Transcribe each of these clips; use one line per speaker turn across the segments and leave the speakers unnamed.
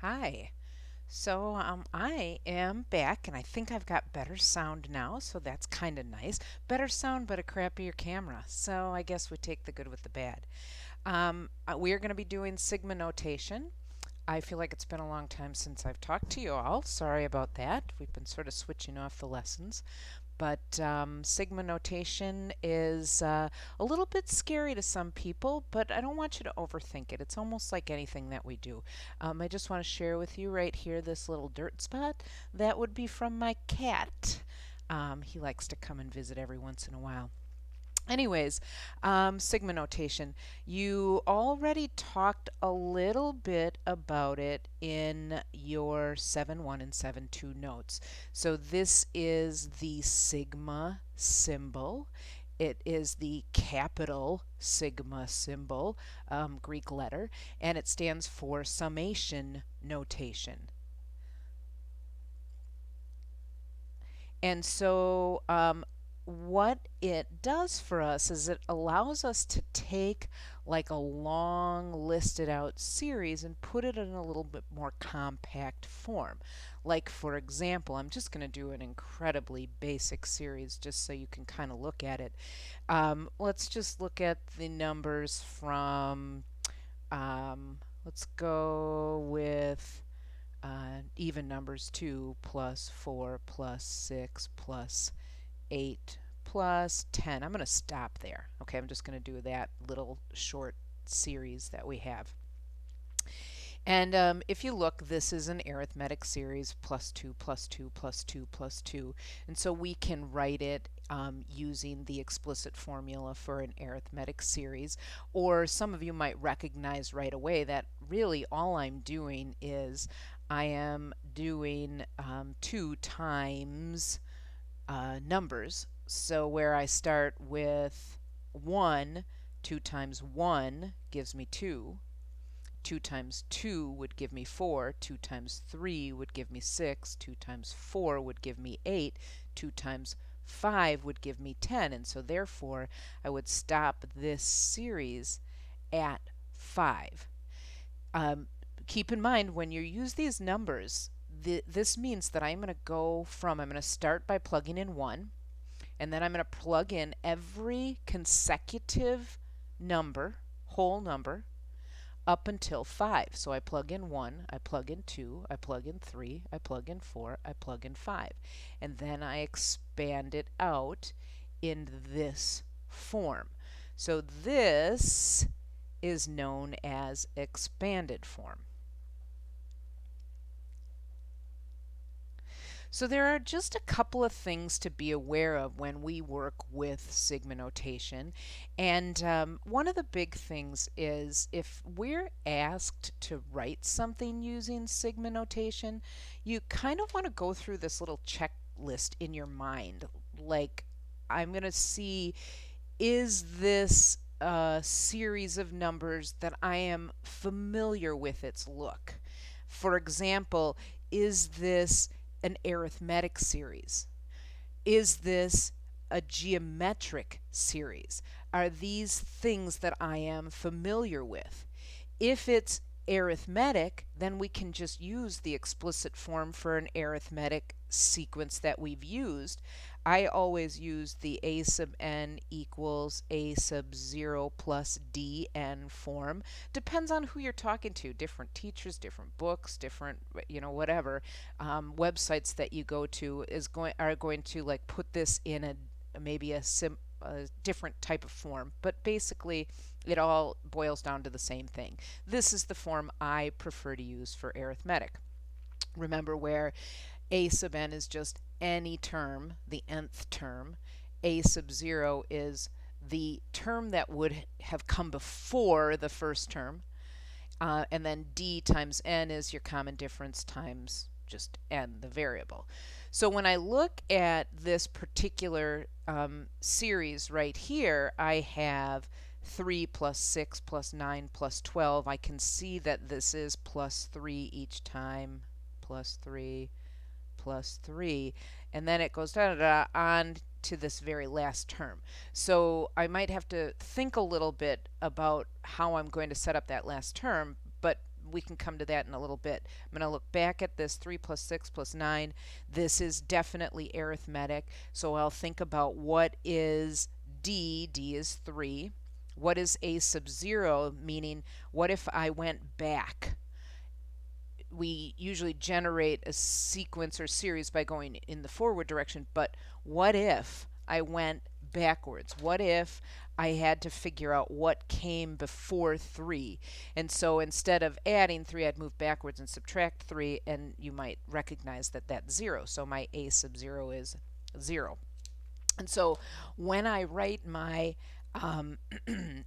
Hi. I am back, and I think I've got better sound now, so that's kind of nice. Better sound, but a crappier camera. So I guess we take the good with the bad. We are going to be doing Sigma notation. I feel like it's been a long time since I've talked to you all. Sorry about that. We've been sort of switching off the lessons. But Sigma notation is a little bit scary to some people, but I don't want you to overthink it. It's almost like anything that we do. I just want to share with you right here this little dirt spot. That would be from my cat. He likes to come and visit every once in a while. Anyways, sigma notation. You already talked a little bit about it in your 7.1 and 7.2 notes. So this is the sigma symbol. It is the capital sigma symbol, Greek letter, and it stands for summation notation. And so, what it does for us is it allows us to take like a long listed out series and put it in a little bit more compact form. Like, for example, I'm just going to do an incredibly basic series just so you can kind of look at it. Let's just look at the numbers from, let's go with even numbers 2 plus 4 plus 6 plus 8 plus 10. I'm going to stop there. Okay, I'm just going to do that little short series that we have. And if you look, this is an arithmetic series, plus 2 plus 2 plus 2 plus 2. And so we can write it using the explicit formula for an arithmetic series. Or some of you might recognize right away that really all I'm doing is I am doing 2 times numbers. So where I start with 1, 2 times 1 gives me 2. 2 times 2 would give me 4, 2 times 3 would give me 6, 2 times 4 would give me 8, 2 times 5 would give me 10, and so therefore I would stop this series at 5. Keep in mind when you use these numbers, this means that I'm going to start by plugging in 1, and then I'm going to plug in every consecutive number, whole number, up until 5. So I plug in 1, I plug in 2, I plug in 3, I plug in 4, I plug in 5. And then I expand it out in this form. So this is known as expanded form. So there are just a couple of things to be aware of when we work with sigma notation. And one of the big things is if we're asked to write something using sigma notation, you kind of want to go through this little checklist in your mind. Like, I'm going to see, is this a series of numbers that I am familiar with its look? For example, is this an arithmetic series? Is this a geometric series? Are these things that I am familiar with? If it's arithmetic, then we can just use the explicit form for an arithmetic sequence that we've used. I always use the a sub n equals a sub 0 plus dn form. Depends on who you're talking to. Different teachers, different books, different, whatever websites that you go to are going to like put this in maybe a different type of form, but basically it all boils down to the same thing. This is the form I prefer to use for arithmetic. Remember where a sub n is just any term, the nth term. A sub 0 is the term that would have come before the first term. And then d times n is your common difference times just n, the variable. So when I look at this particular series right here, I have 3 plus 6 plus 9 plus 12. I can see that this is plus 3 each time, plus 3, plus 3, and then it goes on to this very last term. So I might have to think a little bit about how I'm going to set up that last term, but we can come to that in a little bit. I'm going to look back at this 3 plus 6 plus 9. This is definitely arithmetic. So I'll think about what is D. D is 3. What is a sub 0, meaning what if I went back? We usually generate a sequence or series by going in the forward direction, but what if I went backwards? What if I had to figure out what came before 3? And so instead of adding 3, I'd move backwards and subtract 3, and you might recognize that that's 0. So my a sub 0 is 0. And so when I write my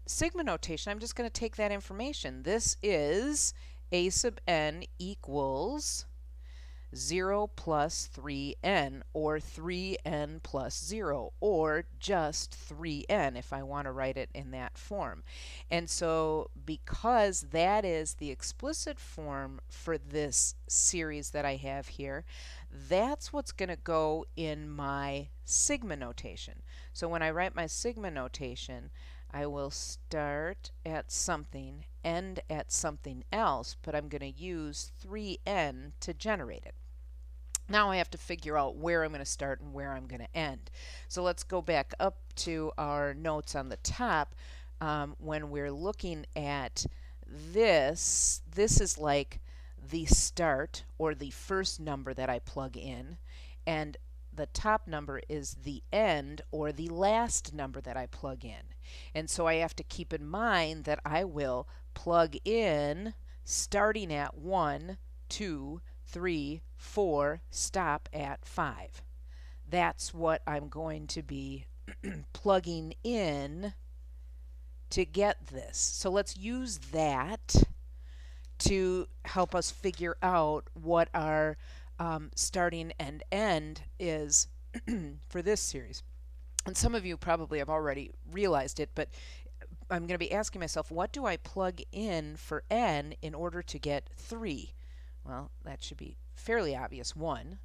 sigma notation, I'm just going to take that information. This is a sub n equals 0 plus 3n, or 3n plus 0, or just 3n if I want to write it in that form. And so because that is the explicit form for this series that I have here, that's what's going to go in my sigma notation. So when I write my sigma notation, I will start at something, end at something else, but I'm going to use 3n to generate it. Now I have to figure out where I'm going to start and where I'm going to end. So let's go back up to our notes on the top. When we're looking at this, this is like the start or the first number that I plug in, and the top number is the end or the last number that I plug in. And so I have to keep in mind that I will plug in starting at 1, 2, 3, 4, stop at 5. That's what I'm going to be plugging in to get this. So let's use that to help us figure out what our starting and end is for this series. And some of you probably have already realized it, but I'm going to be asking myself, what do I plug in for n in order to get 3? Well, that should be fairly obvious, 1.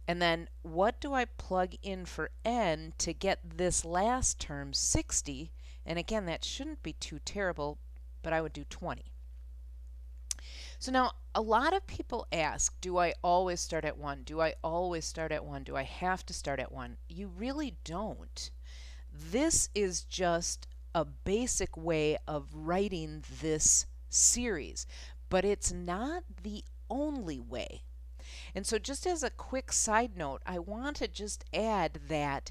And then what do I plug in for n to get this last term, 60? And again, that shouldn't be too terrible, but I would do 20. So now a lot of people ask, do I always start at 1? Do I always start at 1? Do I have to start at 1? You really don't. This is just a basic way of writing this series, but it's not the only way. And so just as a quick side note, I want to just add that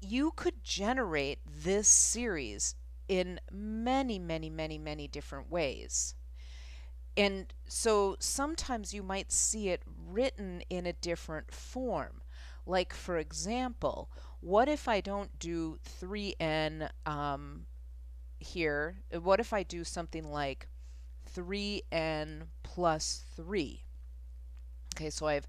you could generate this series in many, many, many, many different ways. And so sometimes you might see it written in a different form. Like, for example, what if I don't do 3n here? What if I do something like 3n plus 3? Okay, so I've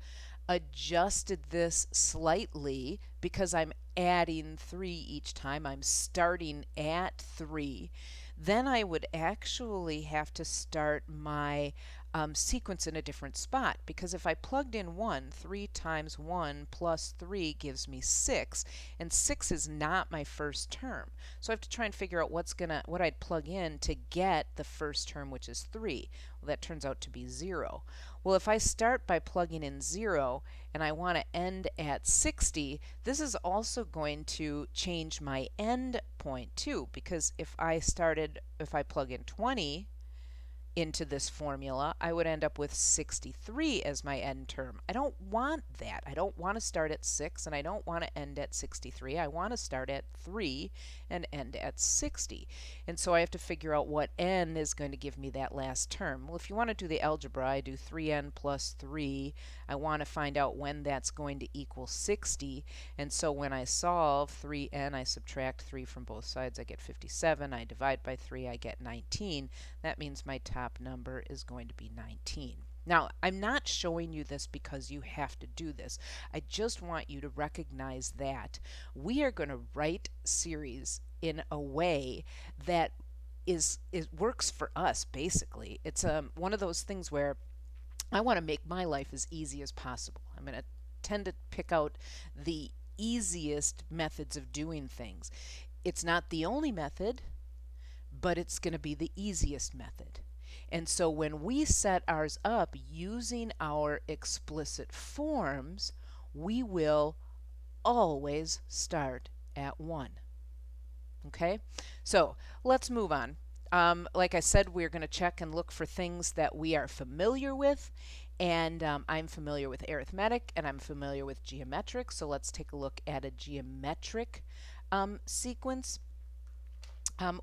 adjusted this slightly because I'm adding 3 each time. I'm starting at 3. Then I would actually have to start my sequence in a different spot, because if I plugged in 1, 3 times 1 plus 3 gives me 6, and 6 is not my first term. So I have to try and figure out what I'd plug in to get the first term, which is 3. Well, that turns out to be 0. Well, if I start by plugging in 0 and I want to end at 60, this is also going to change my end point too, because if I plug in 20 into this formula, I would end up with 63 as my end term. I don't want that. I don't want to start at 6 and I don't want to end at 63. I want to start at 3 and end at 60. And so I have to figure out what n is going to give me that last term. Well, if you want to do the algebra, I do 3n plus 3. I want to find out when that's going to equal 60. And so when I solve 3n, I subtract 3 from both sides. I get 57. I divide by 3. I get 19. That means my top number is going to be 19. Now, I'm not showing you this because you have to do this. I just want you to recognize that we are going to write series in a way that works for us, basically. It's one of those things where I want to make my life as easy as possible. I'm going to tend to pick out the easiest methods of doing things. It's not the only method, but it's going to be the easiest method. And so when we set ours up using our explicit forms, we will always start at 1. Okay, so let's move on. Like I said, we're going to check and look for things that we are familiar with. And I'm familiar with arithmetic and I'm familiar with geometric. So let's take a look at a geometric sequence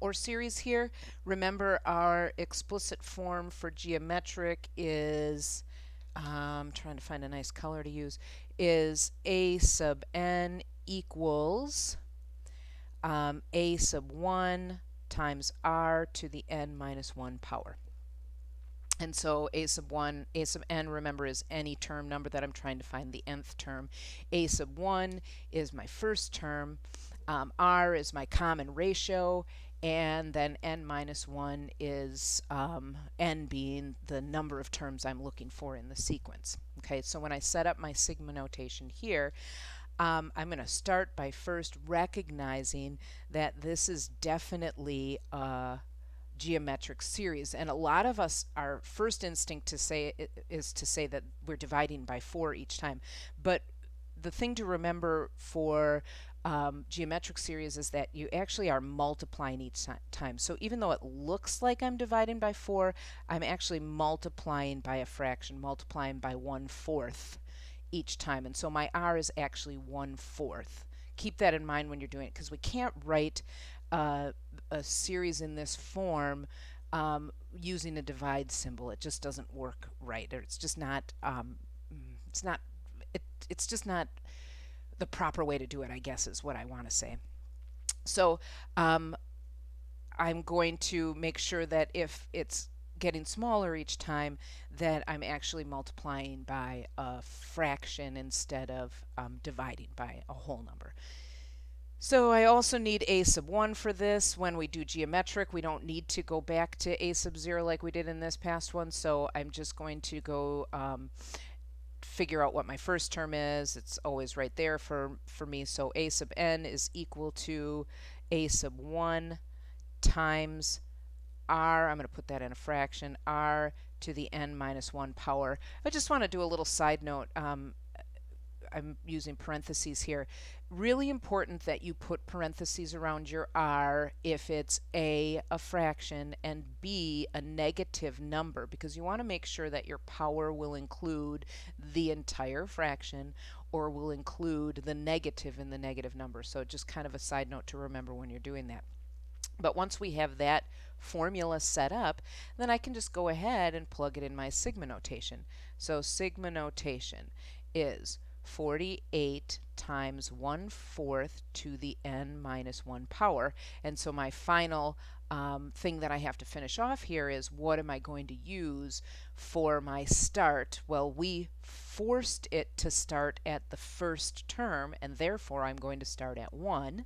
or series here. Remember, our explicit form for geometric is, trying to find a nice color to use, is a sub n equals a sub 1 times r to the n minus 1 power. And so a sub 1, a sub n, remember, is any term number that I'm trying to find the nth term. A sub 1 is my first term. R is my common ratio. And then n minus 1 is n being the number of terms I'm looking for in the sequence. Okay, so when I set up my sigma notation here, I'm going to start by first recognizing that this is definitely a geometric series. And a lot of us, our first instinct to say is to say that we're dividing by 4 each time. But the thing to remember for geometric series is that you actually are multiplying each time. So even though it looks like I'm dividing by 4, I'm actually multiplying by a fraction, multiplying by 1/4 each time. And so my r is actually 1/4. Keep that in mind when you're doing it, because we can't write a series in this form using a divide symbol. It just doesn't work right, or it's just not it's just not the proper way to do it, I guess, is what I want to say. So I'm going to make sure that if it's getting smaller each time, that I'm actually multiplying by a fraction instead of dividing by a whole number. So I also need a sub 1 for this. When we do geometric, we don't need to go back to a sub 0 like we did in this past one. So I'm just going to go figure out what my first term is. It's always right there for me. So a sub n is equal to a sub 1 times r, I'm going to put that in a fraction, r to the n minus 1 power. I just want to do a little side note. I'm using parentheses here. Really important that you put parentheses around your r if it's a fraction, and b, a negative number, because you want to make sure that your power will include the entire fraction or will include the negative in the negative number. So just kind of a side note to remember when you're doing that. But once we have that formula set up, then I can just go ahead and plug it in my sigma notation. So sigma notation is 48 times 1/4 to the n minus 1 power. And so my final thing that I have to finish off here is, what am I going to use for my start? Well, we forced it to start at the first term, and therefore I'm going to start at 1.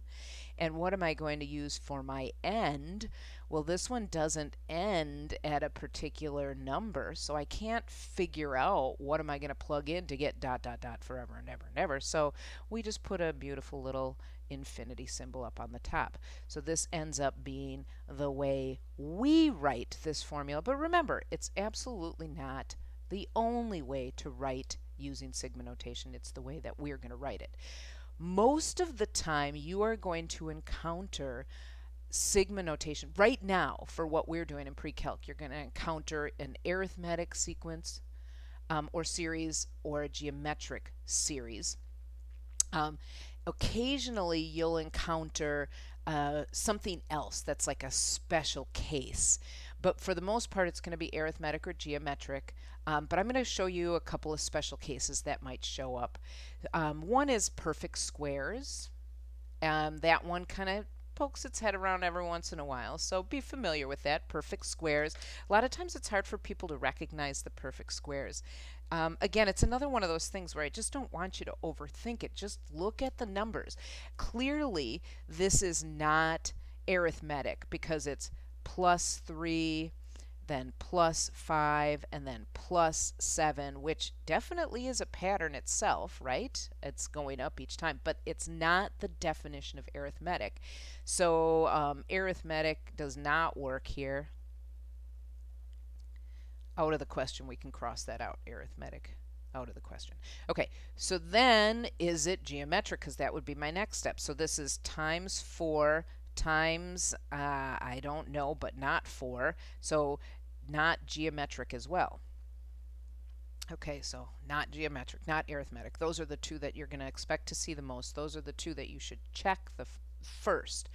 And what am I going to use for my end? Well, this one doesn't end at a particular number, so I can't figure out what am I going to plug in to get ... forever and ever and ever. So we just put a beautiful little infinity symbol up on the top. So this ends up being the way we write this formula. But remember, it's absolutely not the only way to write using sigma notation. It's the way that we're going to write it. Most of the time, you are going to encounter sigma notation. Right now, for what we're doing in pre-calc, you're going to encounter an arithmetic sequence or series, or a geometric series. Occasionally, you'll encounter something else that's like a special case. But for the most part, it's going to be arithmetic or geometric. But I'm going to show you a couple of special cases that might show up. One is perfect squares. That one kind of pokes its head around every once in a while, so be familiar with that, perfect squares. A lot of times it's hard for people to recognize the perfect squares. Again, it's another one of those things where I just don't want you to overthink it. Just look at the numbers. Clearly, this is not arithmetic because it's +3, then +5, and then +7, which definitely is a pattern itself, right? It's going up each time, but it's not the definition of arithmetic. So arithmetic does not work here. out of the question. We can cross that out. Arithmetic out of the question. Okay, so then is it geometric? Because that would be my next step. So this is times 4 times, I don't know, but not 4. So not geometric as well. Okay, so not geometric, not arithmetic. Those are the two that you're going to expect to see the most. Those are the two that you should check the first.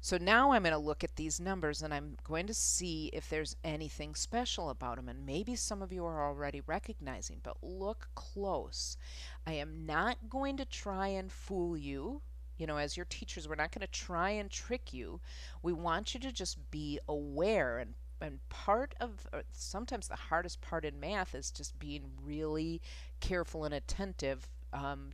So now I'm going to look at these numbers and I'm going to see if there's anything special about them. And maybe some of you are already recognizing, but look close. I am not going to try and fool you. You know, as your teachers, we're not going to try and trick you. We want you to just be aware, and part of sometimes the hardest part in math is just being really careful and attentive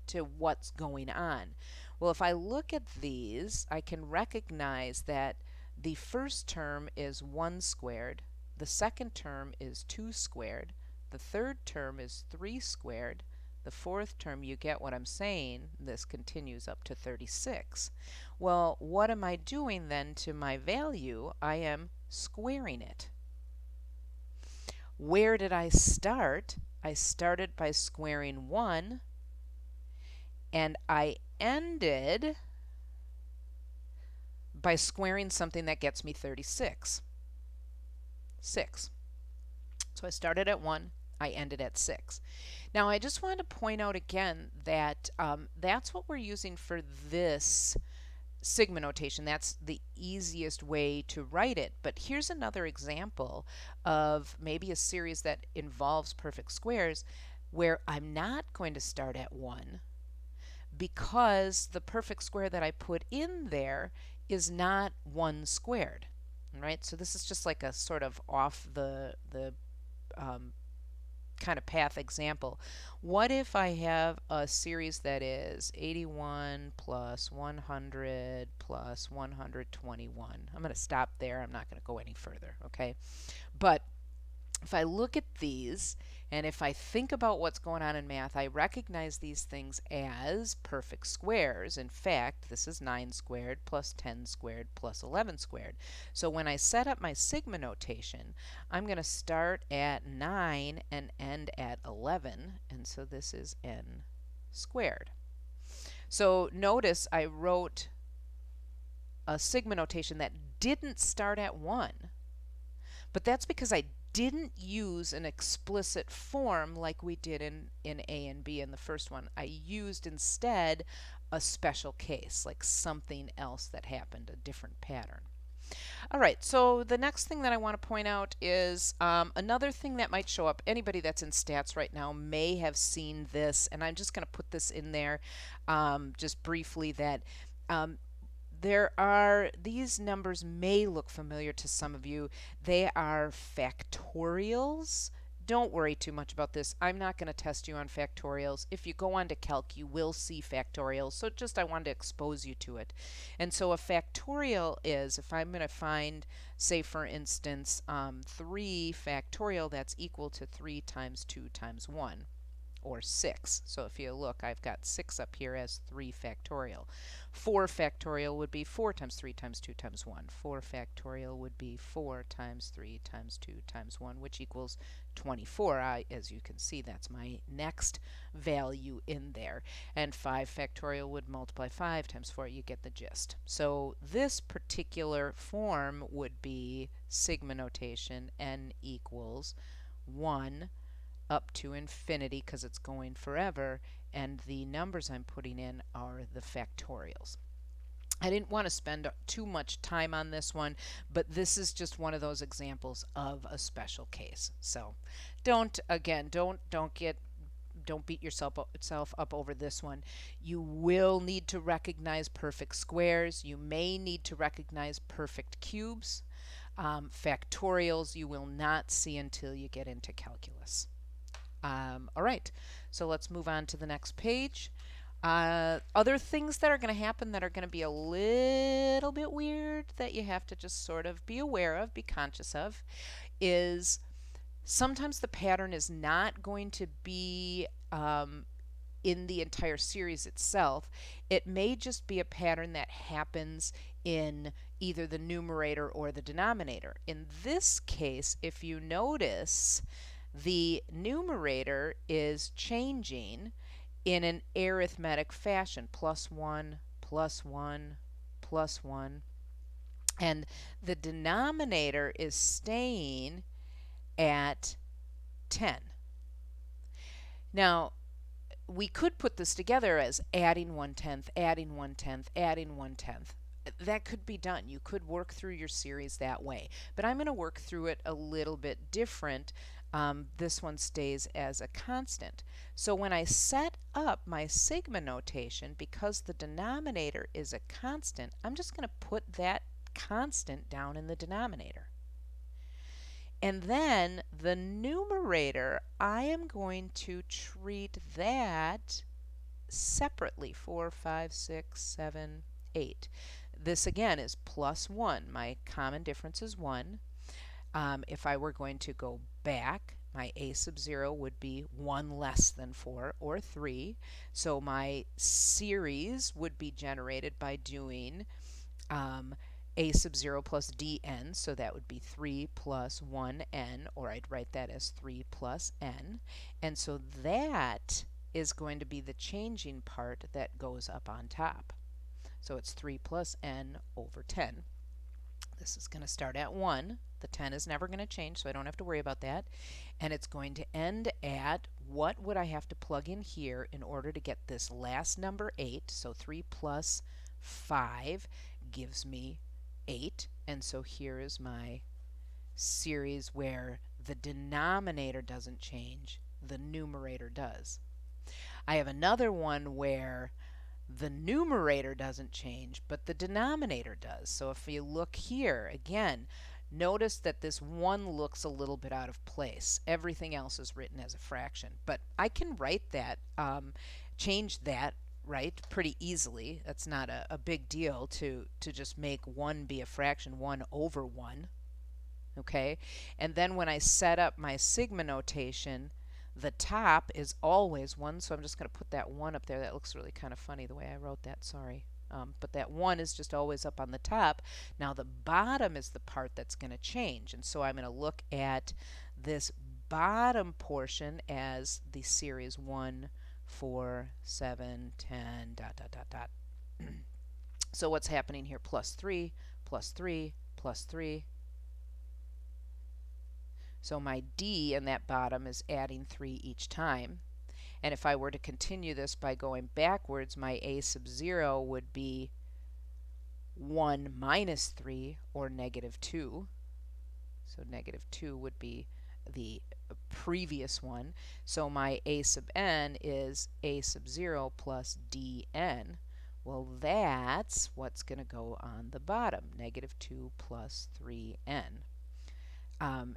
to what's going on. Well, if I look at these, I can recognize that the first term is 1 squared, the second term is 2 squared, the third term is 3 squared, the fourth term, you get what I'm saying, this continues up to 36. Well, what am I doing then to my value? I am squaring it. Where did I start? I started by squaring 1, and I ended by squaring something that gets me 36. 6. So I started at 1, I ended at 6. Now I just want to point out again that that's what we're using for this sigma notation. That's the easiest way to write it. But here's another example of maybe a series that involves perfect squares where I'm not going to start at 1 because the perfect square that I put in there is not 1 squared. Right? So this is just like a sort of off the kind of path example. What if I have a series that is 81 plus 100 plus 121? I'm going to stop there. I'm not going to go any further, okay? But if I look at these and if I think about what's going on in math, I recognize these things as perfect squares. In fact, this is 9 squared plus 10 squared plus 11 squared. So when I set up my sigma notation, I'm going to start at 9 and end at 11. And so this is n squared. So notice I wrote a sigma notation that didn't start at 1. But that's because I didn't use an explicit form like we did in A and B in the first one. I used instead a special case, like something else that happened, a different pattern. All right, so the next thing that I want to point out is another thing that might show up. Anybody that's in stats right now may have seen this, and I'm just going to put this in there just briefly that these numbers may look familiar to some of you. They are factorials. Don't worry too much about this. I'm not going to test you on factorials. If you go on to calc, you will see factorials. So just I wanted to expose you to it. And so a factorial is, if I'm going to find, say for instance, 3 factorial, that's equal to 3 times 2 times 1. Or 6. So if you look, I've got 6 up here as 3 factorial. 4 factorial would be 4 times 3 times 2 times 1. 4 factorial would be 4 times 3 times 2 times 1, which equals 24. As you can see, that's my next value in there. And 5 factorial would multiply 5 times 4. You get the gist. So this particular form would be sigma notation, n equals 1 up to infinity because it's going forever, and the numbers I'm putting in are the factorials. I didn't want to spend too much time on this one, but this is just one of those examples of a special case. So don't beat yourself up over this one. You will need to recognize perfect squares. You may need to recognize perfect cubes. Factorials you will not see until you get into calculus. All right, so let's move on to the next page. Other things that are going to happen that are going to be a little bit weird that you have to just sort of be aware of, be conscious of, is sometimes the pattern is not going to be in the entire series itself. It may just be a pattern that happens in either the numerator or the denominator. In this case, if you notice, the numerator is changing in an arithmetic fashion, plus 1, plus 1, plus 1. And the denominator is staying at 10. Now, we could put this together as adding 1/10, adding 1/10, adding 1/10. That could be done. You could work through your series that way. But I'm going to work through it a little bit different. This one stays as a constant. So when I set up my sigma notation, because the denominator is a constant, I'm just going to put that constant down in the denominator. And then the numerator, I am going to treat that separately, 4, 5, 6, 7, 8. This again is plus 1. My common difference is 1. If I were going to go back, my a sub 0 would be 1 less than 4, or 3. So my series would be generated by doing a sub 0 plus dn, so that would be 3 plus 1n, or I'd write that as 3 plus n. And so that is going to be the changing part that goes up on top. So it's 3 plus n over 10. This is going to start at 1. The 10 is never going to change, so I don't have to worry about that. And it's going to end at, what would I have to plug in here in order to get this last number 8? So 3 plus 5 gives me 8. And so here is my series where the denominator doesn't change, the numerator does. I have another one where the numerator doesn't change, but the denominator does. So if you look here, again, notice that this 1 looks a little bit out of place. Everything else is written as a fraction. But I can write that, change that, right, pretty easily. That's not a big deal to just make 1 be a fraction, 1 over 1. Okay? And then when I set up my sigma notation, the top is always 1, so I'm just going to put that 1 up there. That looks really kind of funny the way I wrote that, sorry. But that 1 is just always up on the top. Now the bottom is the part that's going to change, and so I'm going to look at this bottom portion as the series 1, 4, 7, 10, dot, dot, dot, dot. So what's happening here? Plus 3, plus 3, plus 3. So my d in that bottom is adding 3 each time. And if I were to continue this by going backwards, my a sub 0 would be 1 minus 3, or negative 2. So negative 2 would be the previous one. So my a sub n is a sub 0 plus dn. Well, that's what's going to go on the bottom, negative 2 plus 3n.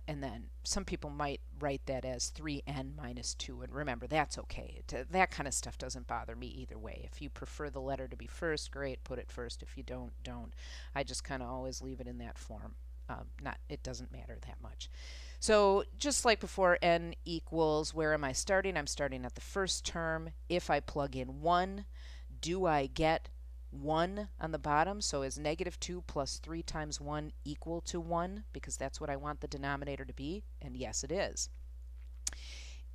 And then some people might write that as 3n minus 2, and remember, that's okay. That kind of stuff doesn't bother me either way. If you prefer the letter to be first, great, put it first. If you don't, don't. I just kind of always leave it in that form. It doesn't matter that much. So just like before, n equals, where am I starting? I'm starting at the first term. If I plug in 1, do I get 1 on the bottom? So is negative 2 plus 3 times 1 equal to 1? Because that's what I want the denominator to be. And yes, it is.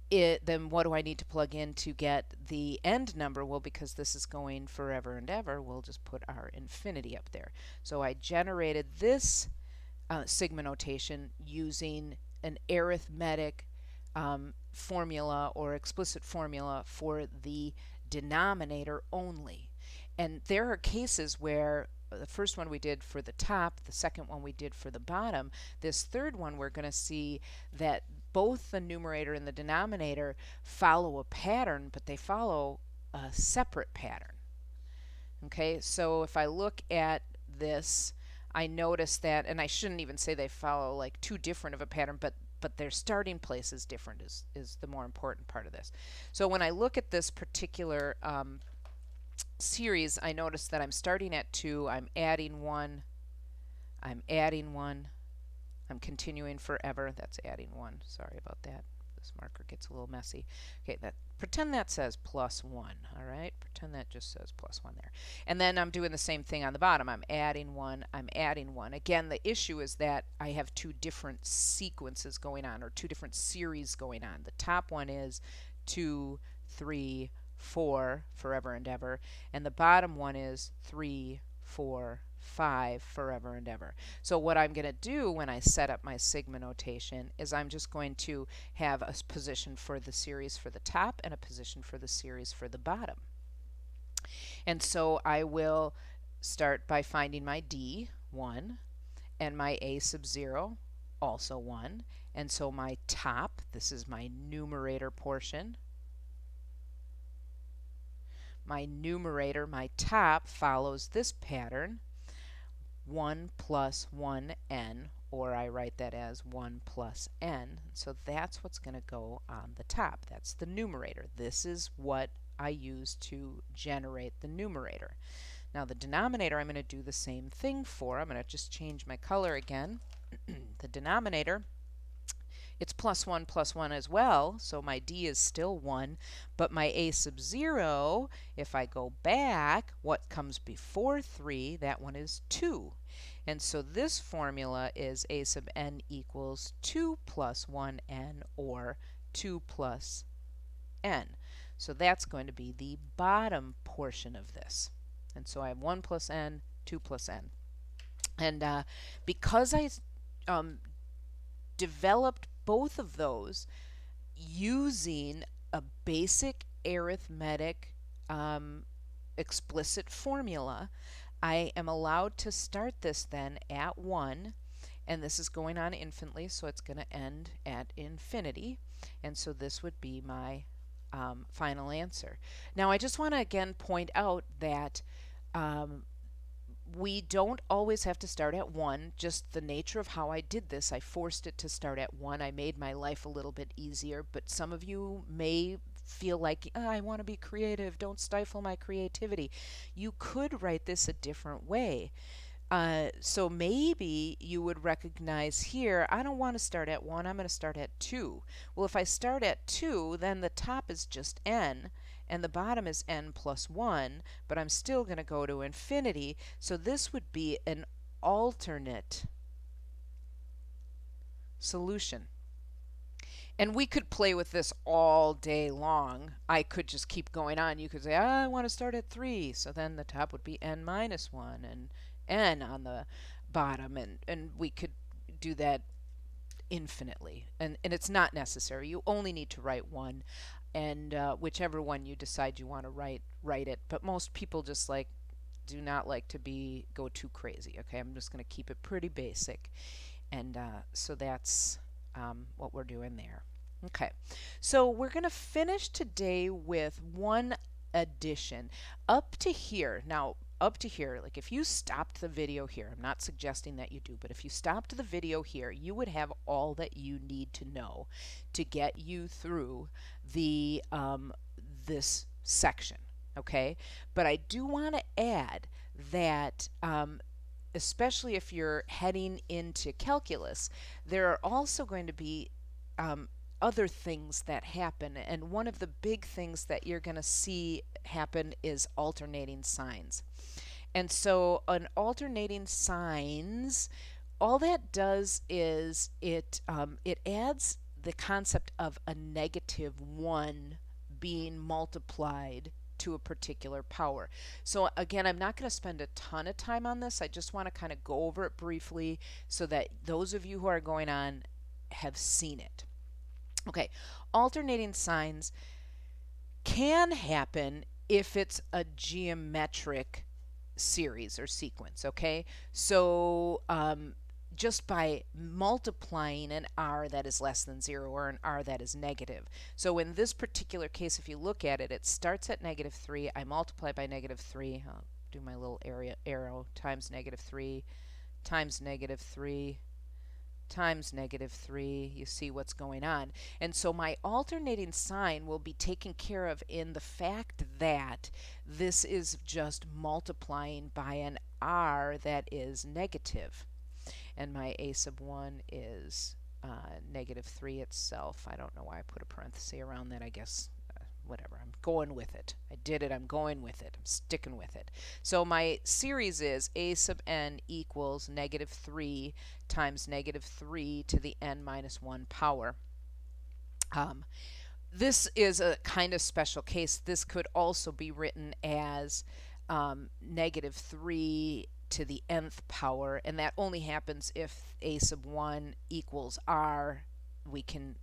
Then what do I need to plug in to get the end number? Well, because this is going forever and ever, we'll just put our infinity up there. So I generated this sigma notation using an arithmetic formula or explicit formula for the denominator only. And there are cases where the first one we did for the top, the second one we did for the bottom. This third one we're going to see that both the numerator and the denominator follow a pattern, but they follow a separate pattern. Okay, so if I look at this, I notice that, and I shouldn't even say they follow like too different of a pattern, but their starting place is different is the more important part of this. So when I look at this particular series, I notice that I'm starting at 2, I'm adding 1, I'm adding 1, I'm continuing forever. That's adding 1. Sorry about that. this marker gets a little messy. Okay, pretend that says +1, all right? Pretend that just says +1 there. And then I'm doing the same thing on the bottom. I'm adding 1, I'm adding 1. Again, the issue is that I have two different sequences going on, or two different series going on. The top one is 2, 3, 4, forever and ever, and the bottom one is 3, 4, 5, forever and ever. So what I'm going to do when I set up my sigma notation is I'm just going to have a position for the series for the top and a position for the series for the bottom. And so I will start by finding my D, 1, and my A sub 0, also 1. And so my top, this is my numerator portion. My numerator, my top, follows this pattern, 1 plus 1n, or I write that as 1 plus n. So that's what's going to go on the top. That's the numerator. This is what I use to generate the numerator. Now the denominator I'm going to do the same thing for. I'm going to just change my color again. The denominator, it's +1 plus 1 as well, so my D is still 1, but my A sub 0, if I go back, what comes before 3, that one is 2. And so this formula is A sub n equals 2 plus 1n, or 2 plus n. So that's going to be the bottom portion of this. And so I have 1 plus n, 2 plus n. And because I developed both of those using a basic arithmetic explicit formula, I am allowed to start this then at 1, and this is going on infinitely, so it's going to end at infinity, and so this would be my final answer. Now I just want to again point out that we don't always have to start at 1. Just the nature of how I did this, I forced it to start at 1. I made my life a little bit easier, but some of you may feel like, oh, I want to be creative, don't stifle my creativity. You could write this a different way. So maybe you would recognize here, I don't want to start at 1, I'm going to start at 2. Well, if I start at 2, then the top is just n, and the bottom is n plus 1, but I'm still going to go to infinity, so this would be an alternate solution. And we could play with this all day long. I could just keep going on. You could say, I want to start at 3, so then the top would be n minus 1, and n on the bottom, and we could do that infinitely. And it's not necessary. You only need to write one, and whichever one you decide you want to write it. But most people just do not like to go too crazy. Okay, I'm just going to keep it pretty basic, and so that's what we're doing there. Okay, so we're going to finish today with one addition up to here. Now, up to here, like if you stopped the video here, I'm not suggesting that you do, but if you stopped the video here, you would have all that you need to know to get you through the this section, okay? But I do want to add that especially if you're heading into calculus, there are also going to be other things that happen, and one of the big things that you're going to see happen is alternating signs. And so an alternating signs, all that does is it adds the concept of a -1 being multiplied to a particular power. So again, I'm not going to spend a ton of time on this. I just want to kind of go over it briefly so that those of you who are going on have seen it. Okay, alternating signs can happen if it's a geometric series or sequence, okay? So just by multiplying an r that is less than 0 or an r that is negative. So in this particular case, if you look at it, it starts at -3. I multiply by -3. I'll do my little arrow times -3 times -3 times -3. You see what's going on. And so my alternating sign will be taken care of in the fact that this is just multiplying by an r that is negative. And my a sub 1 is negative 3 itself. I don't know why I put a parenthesis around that. I guess whatever. I'm going with it. I did it. I'm going with it. I'm sticking with it. So my series is a sub n equals negative 3 times negative 3 to the n minus 1 power. This is a kind of special case. This could also be written as negative 3 to the nth power, and that only happens if a sub 1 equals r. We can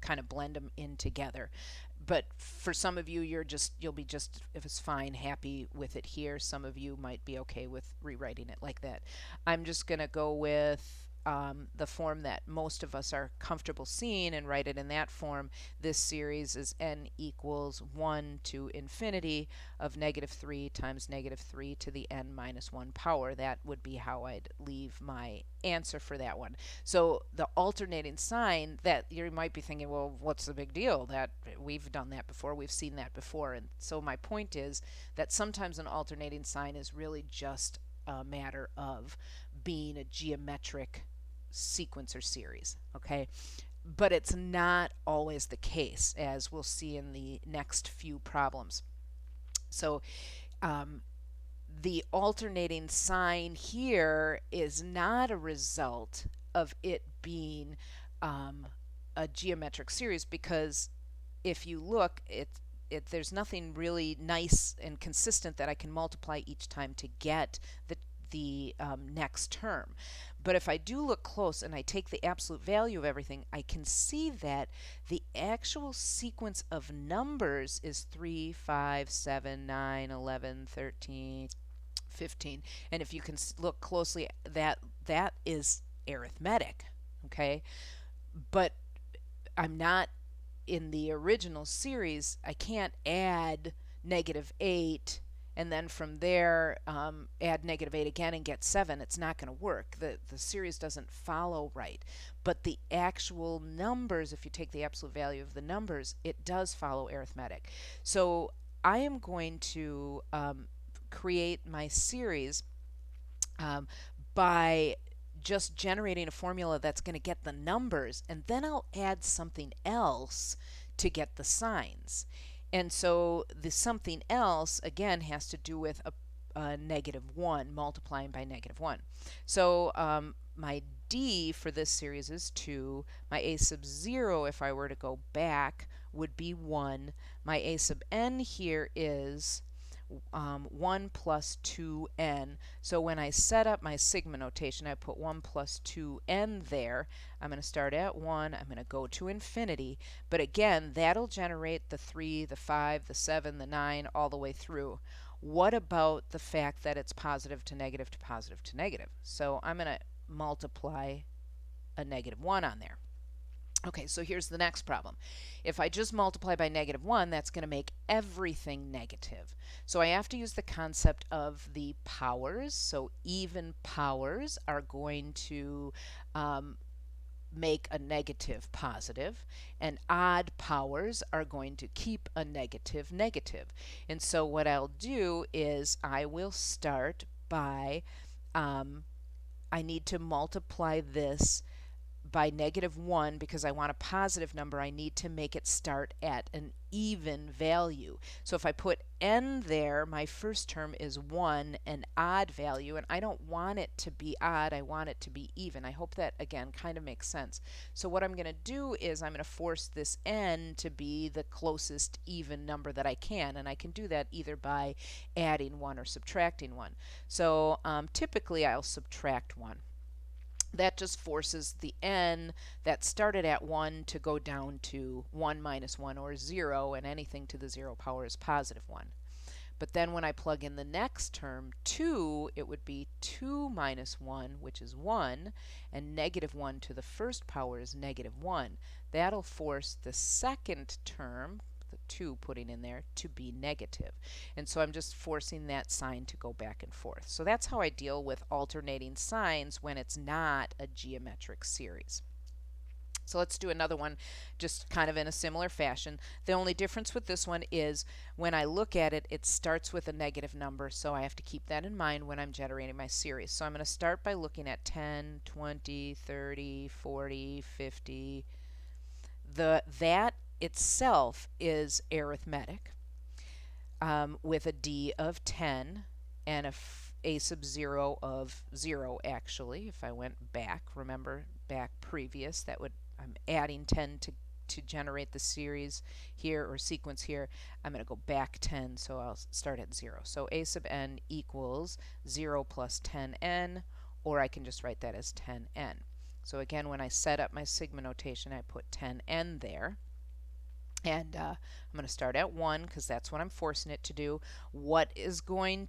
kind of blend them in together. But for some of you, you'll be just, if it's fine, happy with it here. Some of you might be okay with rewriting it like that. I'm just going to go with the form that most of us are comfortable seeing and write it in that form. This series is n equals 1 to infinity of negative 3 times negative 3 to the n minus 1 power. That would be how I'd leave my answer for that one. So the alternating sign, that you might be thinking, well, what's the big deal? That we've done that before, we've seen that before. And so my point is that sometimes an alternating sign is really just a matter of being a geometric sequence or series, okay? But it's not always the case, as we'll see in the next few problems. So the alternating sign here is not a result of it being a geometric series, because if you look, there's nothing really nice and consistent that I can multiply each time to get the next term. But if I do look close and I take the absolute value of everything, I can see that the actual sequence of numbers is 3, 5, 7, 9, 11, 13, 15. And if you can look closely, that is arithmetic, okay? But I'm not in the original series. I can't add negative 8 and then from there add negative 8 again and get 7. It's not going to work. The series doesn't follow right. But the actual numbers, if you take the absolute value of the numbers, it does follow arithmetic. So I am going to create my series by just generating a formula that's going to get the numbers, and then I'll add something else to get the signs. And so the something else, again, has to do with a negative 1, multiplying by negative 1. So my d for this series is 2. My a sub 0, if I were to go back, would be 1. My a sub n here is 1 plus 2n. So when I set up my sigma notation, I put 1 plus 2n there. I'm going to start at 1. I'm going to go to infinity. But again, that'll generate the 3, the 5, the 7, the 9, all the way through. What about the fact that it's positive to negative to positive to negative? So I'm going to multiply a negative 1 on there. Okay, so here's the next problem. If I just multiply by negative 1, that's going to make everything negative. So I have to use the concept of the powers. So even powers are going to make a negative positive, and odd powers are going to keep a negative negative. And so what I'll do is I will start by, I need to multiply this by negative 1 because I want a positive number. I need to make it start at an even value. So if I put n there, my first term is 1, an odd value, and I don't want it to be odd. I want it to be even. I hope that, again, kind of makes sense. So what I'm going to do is I'm going to force this n to be the closest even number that I can, and I can do that either by adding 1 or subtracting 1. So typically I'll subtract 1. That just forces the n that started at 1 to go down to 1 minus 1, or 0, and anything to the 0 power is positive 1. But then when I plug in the next term, 2, it would be 2 minus 1, which is 1, and negative 1 to the first power is negative 1. That'll force the second term, the 2 putting in there, to be negative. And so I'm just forcing that sign to go back and forth. So that's how I deal with alternating signs when it's not a geometric series. So let's do another one just kind of in a similar fashion. The only difference with this one is when I look at it, it starts with a negative number, so I have to keep that in mind when I'm generating my series. So I'm going to start by looking at 10, 20, 30, 40, 50. That itself is arithmetic with a D of 10 and a sub 0 of 0 actually. If I went back, remember back previous, that would, I'm adding 10 to generate the series here or sequence here. I'm going to go back 10, so I'll start at 0. So a sub n equals 0 plus 10n, or I can just write that as 10n. So again, when I set up my sigma notation, I put 10n there. And I'm going to start at 1 because that's what I'm forcing it to do. What is n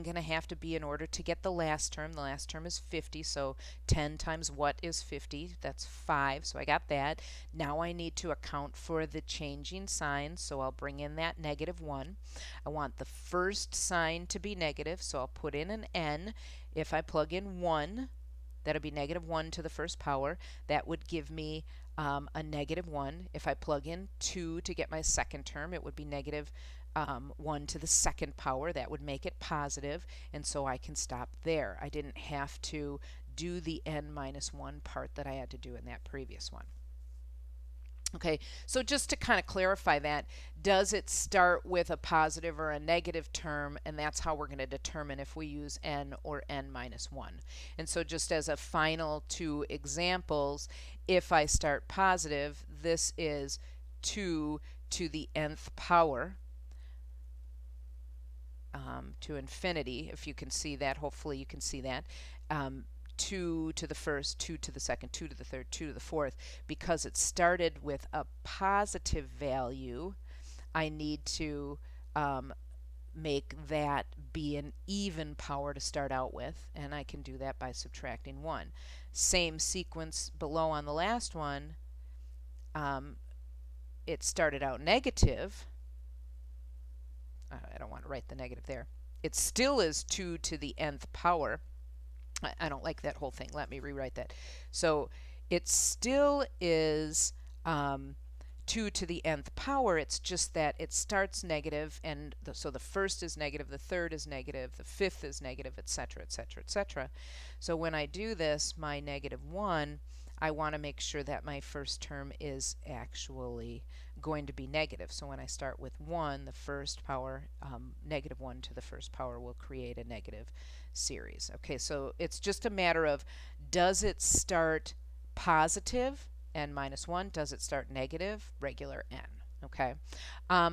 going to have to be in order to get the last term? The last term is 50, so 10 times what is 50? That's 5, so I got that. Now I need to account for the changing sign, so I'll bring in that negative 1. I want the first sign to be negative, so I'll put in an n. If I plug in 1, that'll be negative 1 to the first power. That would give me a negative 1. If I plug in 2 to get my second term, it would be negative 1 to the second power. That would make it positive, and so I can stop there. I didn't have to do the n minus 1 part that I had to do in that previous one. Okay, so just to kind of clarify that, does it start with a positive or a negative term? And that's how we're going to determine if we use n or n minus 1. And so just as a final two examples, if I start positive, this is 2 to the nth power to infinity, if you can see that. Hopefully you can see that. 2 to the first, 2 to the second, 2 to the third, 2 to the fourth. Because it started with a positive value, I need to make that be an even power to start out with, and I can do that by subtracting 1. Same sequence below on the last one. It started out negative. I don't want to write the negative there. It still is 2 to the nth power. I don't like that whole thing. Let me rewrite that. So it still is 2 to the nth power. It's just that it starts negative, and so the first is negative, the third is negative, the fifth is negative, etc., etc., etc. So when I do this, my negative 1, I want to make sure that my first term is actually going to be negative. So when I start with 1, the first power, negative 1 to the first power will create a negative series. Okay, so it's just a matter of, does it start positive, n minus 1? Does it start negative, regular n? Okay,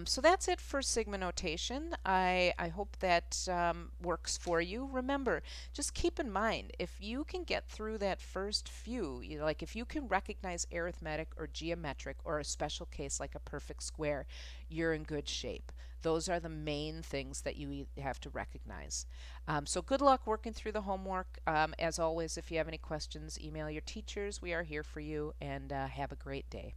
so that's it for sigma notation. I hope that works for you. Remember, just keep in mind, if you can get through that first few, like if you can recognize arithmetic or geometric or a special case like a perfect square, you're in good shape. Those are the main things that you have to recognize. So good luck working through the homework. As always, if you have any questions, email your teachers. We are here for you, and have a great day.